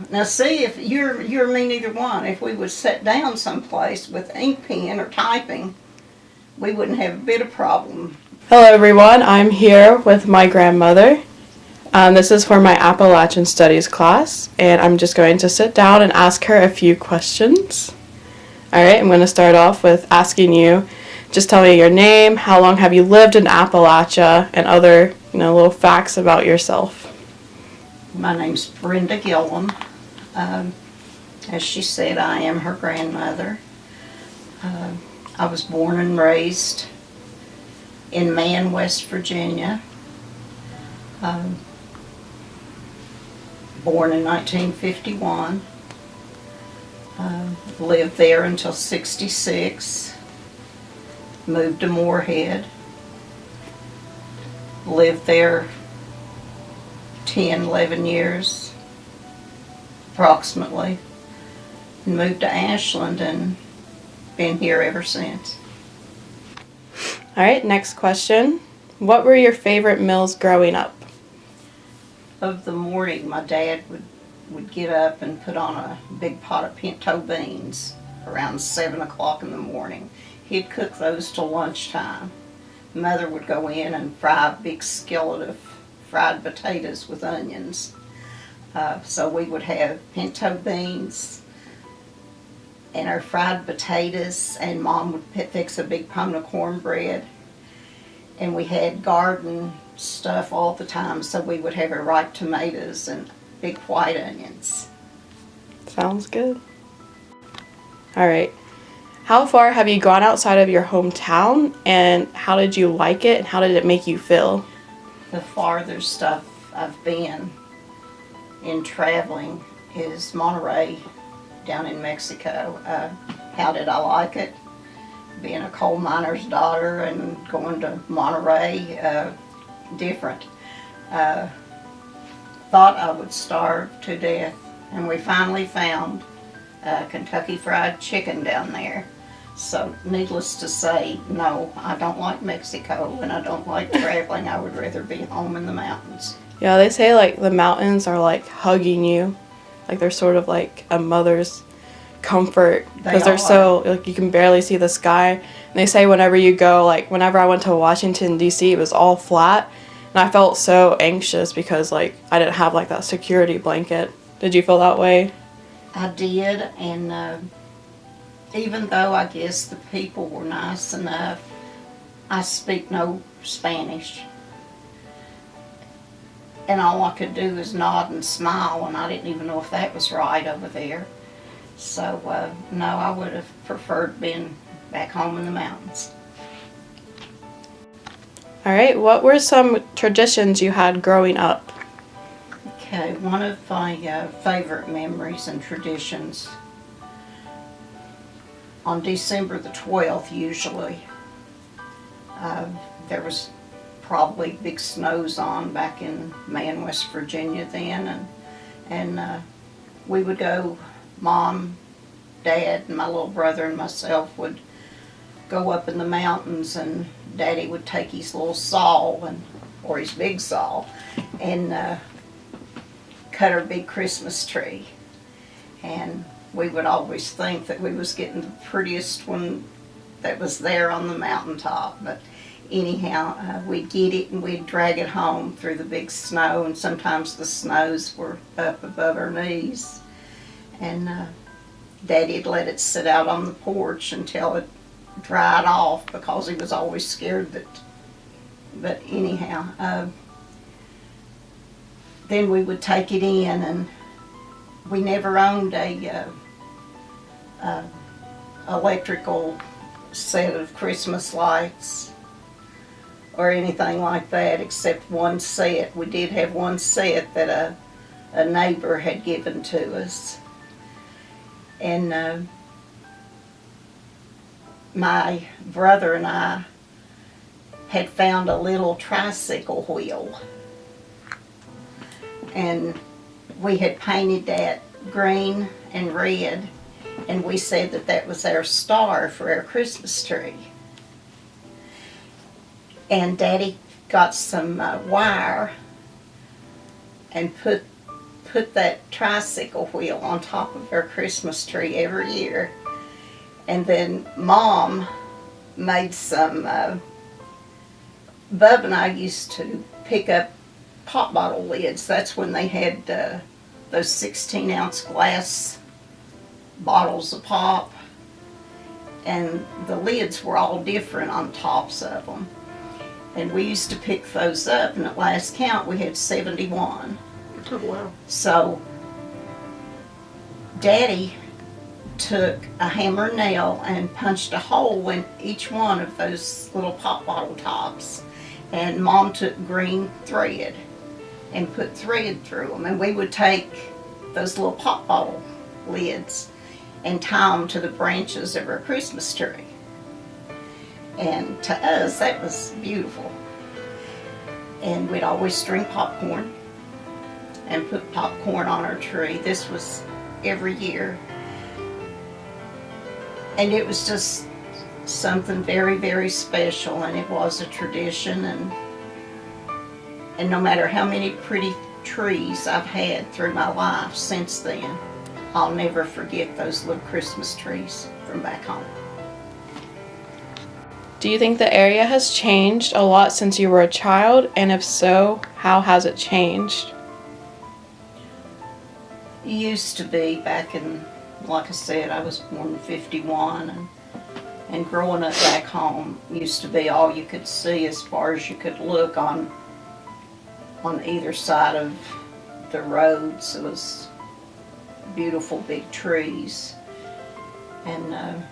Now see, if you're me neither one, if we would sit down someplace with ink pen or typing, we wouldn't have a bit of problem. Hello everyone, I'm here with my grandmother. This is for my Appalachian Studies class, and I'm just going to sit down and ask her a few questions. Alright, I'm going to start off with asking you, just tell me your name, how long have you lived in Appalachia, and other, little facts about yourself. My name's Brenda Gilliam. As she said, I am her grandmother. I was born and raised in Man, West Virginia. Born in 1951. Lived there until 66. Moved to Moorhead. Lived there 10, 11 years, approximately. And moved to Ashland and been here ever since. Alright, next question. What were your favorite meals growing up? Of the morning, my dad would get up and put on a big pot of pinto beans around 7 o'clock in the morning. He'd cook those till lunchtime. Mother would go in and fry a big skillet of fried potatoes with onions. So we would have pinto beans and our fried potatoes, and Mom would fix a big pound of cornbread. And we had garden stuff all the time, so we would have our ripe tomatoes and big white onions. Sounds good. Alright. How far have you gone outside of your hometown, and how did you like it, and how did it make you feel? The farthest stuff I've been in traveling is Monterey down in Mexico. How did I like it? Being a coal miner's daughter and going to Monterey, different. Thought I would starve to death, and we finally found Kentucky Fried Chicken down there. So, needless to say, no, I don't like Mexico, and I don't like traveling. I would rather be home in the mountains. Yeah, they say like the mountains are like hugging you, like they're sort of like a mother's comfort because they're so like you can barely see the sky. And they say whenever you go, like whenever I went to Washington D.C., it was all flat, and I felt so anxious because like I didn't have like that security blanket. Did you feel that way? I did, and even though I guess the people were nice enough, I speak no Spanish. And all I could do is nod and smile, and I didn't even know if that was right over there. So, no, I would have preferred being back home in the mountains. Alright, what were some traditions you had growing up? Okay, one of my favorite memories and traditions, on December the 12th usually, there was probably big snows on back in Man, West Virginia then, and we would go, Mom, Dad, and my little brother and myself would go up in the mountains, and Daddy would take his little saw, or his big saw, and cut our big Christmas tree. And we would always think that we was getting the prettiest one that was there on the mountaintop. But anyhow, we'd get it and we'd drag it home through the big snow, and sometimes the snows were up above our knees. And Daddy'd let it sit out on the porch until it dried off because he was always scared that. But anyhow, then we would take it in, and we never owned a electrical set of Christmas lights or anything like that except one set. We did have one set that a neighbor had given to us. And my brother and I had found a little tricycle wheel, and we had painted that green and red, and we said that that was our star for our Christmas tree. And Daddy got some wire and put put that tricycle wheel on top of our Christmas tree every year. And then Mom made some, Bub and I used to pick up pop bottle lids. That's when they had those 16-ounce glass bottles of pop. And the lids were all different on tops of them. And we used to pick those up, and at last count we had 71. Oh, wow. So Daddy took a hammer and nail and punched a hole in each one of those little pop bottle tops. And Mom took green thread and put thread through them. And we would take those little pop bottle lids and tie them to the branches of our Christmas tree. And to us, that was beautiful. And we'd always drink popcorn and put popcorn on our tree. This was every year. And it was just something very, very special, and it was a tradition. And no matter how many pretty trees I've had through my life since then, I'll never forget those little Christmas trees from back home. Do you think the area has changed a lot since you were a child? And if so, how has it changed? It used to be back in, like I said, I was born in 51, and growing up back home used to be all you could see as far as you could look on either side of the roads. It was beautiful big trees. And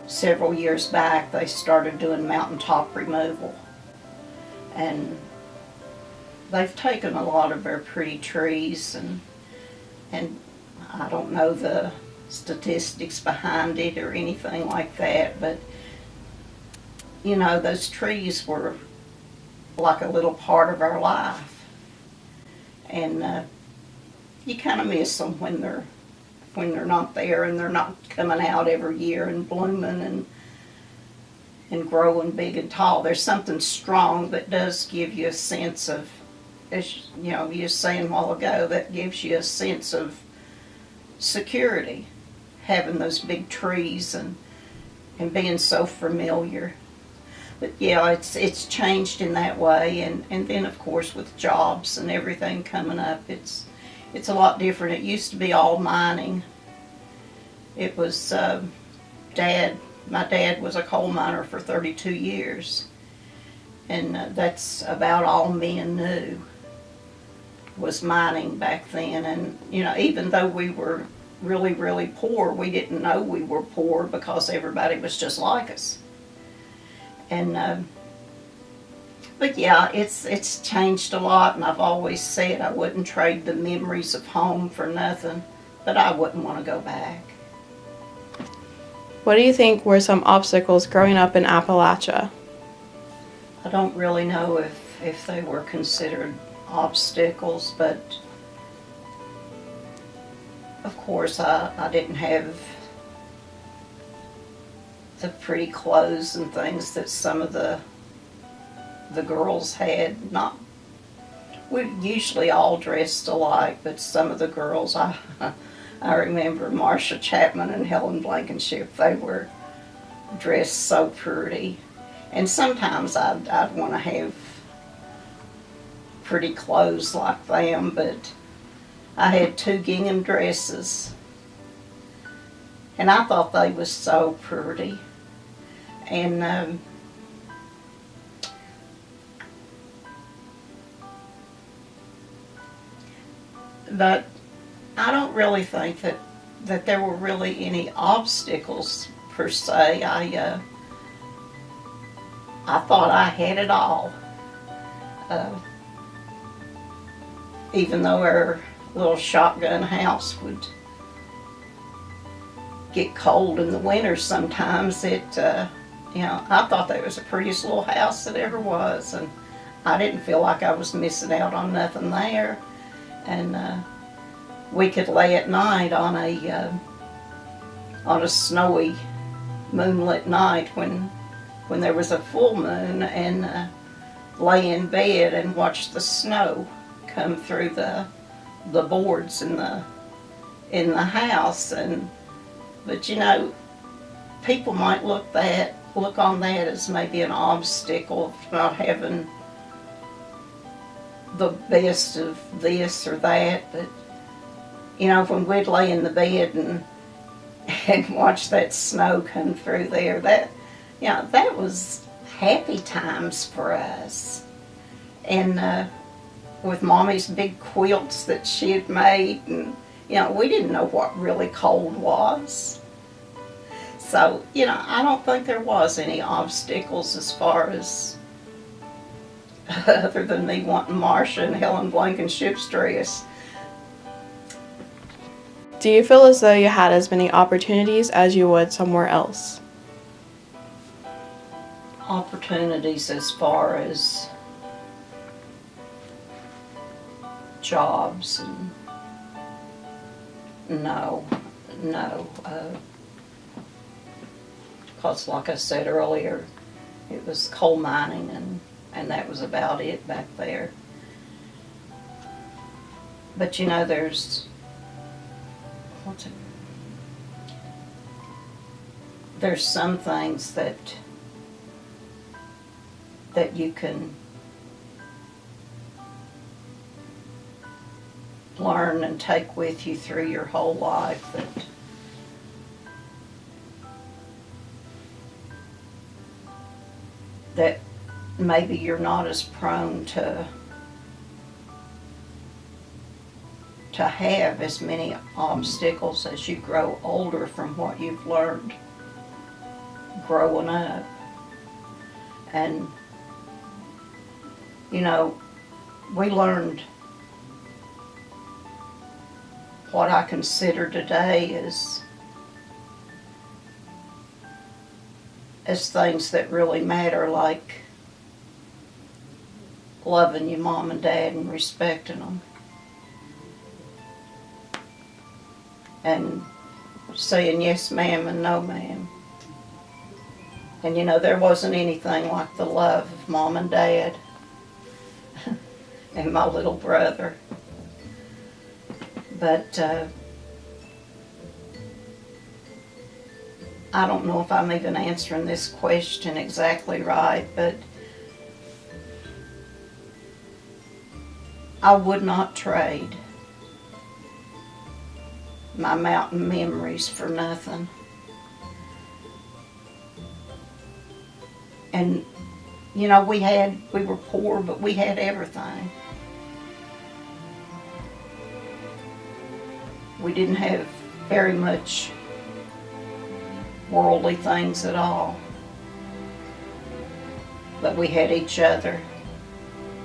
several years back they started doing mountaintop removal, and they've taken a lot of our pretty trees, and I don't know the statistics behind it or anything like that, but you know, those trees were like a little part of our life, and you kind of miss them when they're not there and they're not coming out every year and blooming and growing big and tall. There's something strong that does give you a sense of, as you know, you were saying a while ago, that gives you a sense of security, having those big trees and being so familiar. But yeah, it's changed in that way, and then of course with jobs and everything coming up, it's a lot different. It used to be all mining. It was my dad was a coal miner for 32 years, and that's about all men knew was mining back then. And you know, even though we were really, really poor, we didn't know we were poor because everybody was just like us. And but yeah, it's changed a lot, and I've always said I wouldn't trade the memories of home for nothing, but I wouldn't want to go back. What do you think were some obstacles growing up in Appalachia? I don't really know if they were considered obstacles, but of course I didn't have the pretty clothes and things that some of the girls had. We usually all dressed alike, but some of the girls, I remember Marcia Chapman and Helen Blankenship, they were dressed so pretty. And sometimes I'd want to have pretty clothes like them, but I had 2 gingham dresses, and I thought they was so pretty. And but I don't really think that there were really any obstacles per se. I thought I had it all. Even though our little shotgun house would get cold in the winter sometimes, you know, I thought that was the prettiest little house that ever was, and I didn't feel like I was missing out on nothing there. And we could lay at night on a snowy moonlit night when there was a full moon, and lay in bed and watch the snow come through the the boards in the house. But you know, people might look on that as maybe an obstacle of not having the best of this or that. But you know, when we'd lay in the bed and watch that snow come through there, that was happy times for us. And with Mommy's big quilts that she had made, and you know, we didn't know what really cold was. So, you know, I don't think there was any obstacles as far as other than me wanting Marcia and Helen Blankenship's dress. Do you feel as though you had as many opportunities as you would somewhere else? Opportunities as far as jobs, and no. Because like I said earlier, it was coal mining and that was about it back there. But you know, there's some things that you can learn and take with you through your whole life that maybe you're not as prone to have as many obstacles as you grow older from what you've learned growing up. And you know, we learned what I consider today as things that really matter, like loving your mom and dad and respecting them, and saying yes ma'am and no ma'am. And you know, there wasn't anything like the love of mom and dad and my little brother. But I don't know if I'm even answering this question exactly right, but I would not trade my mountain memories for nothing. And you know, we were poor, but we had everything. We didn't have very much worldly things at all, but we had each other,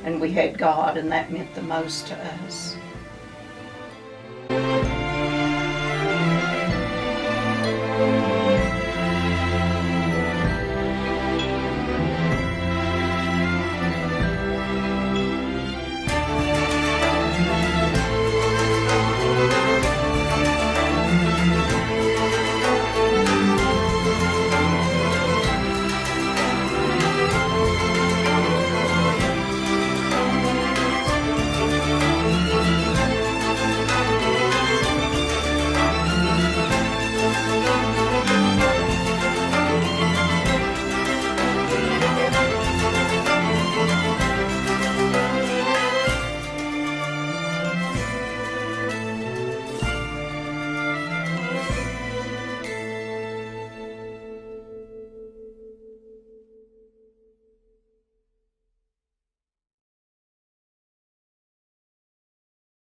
and we had God, and that meant the most to us.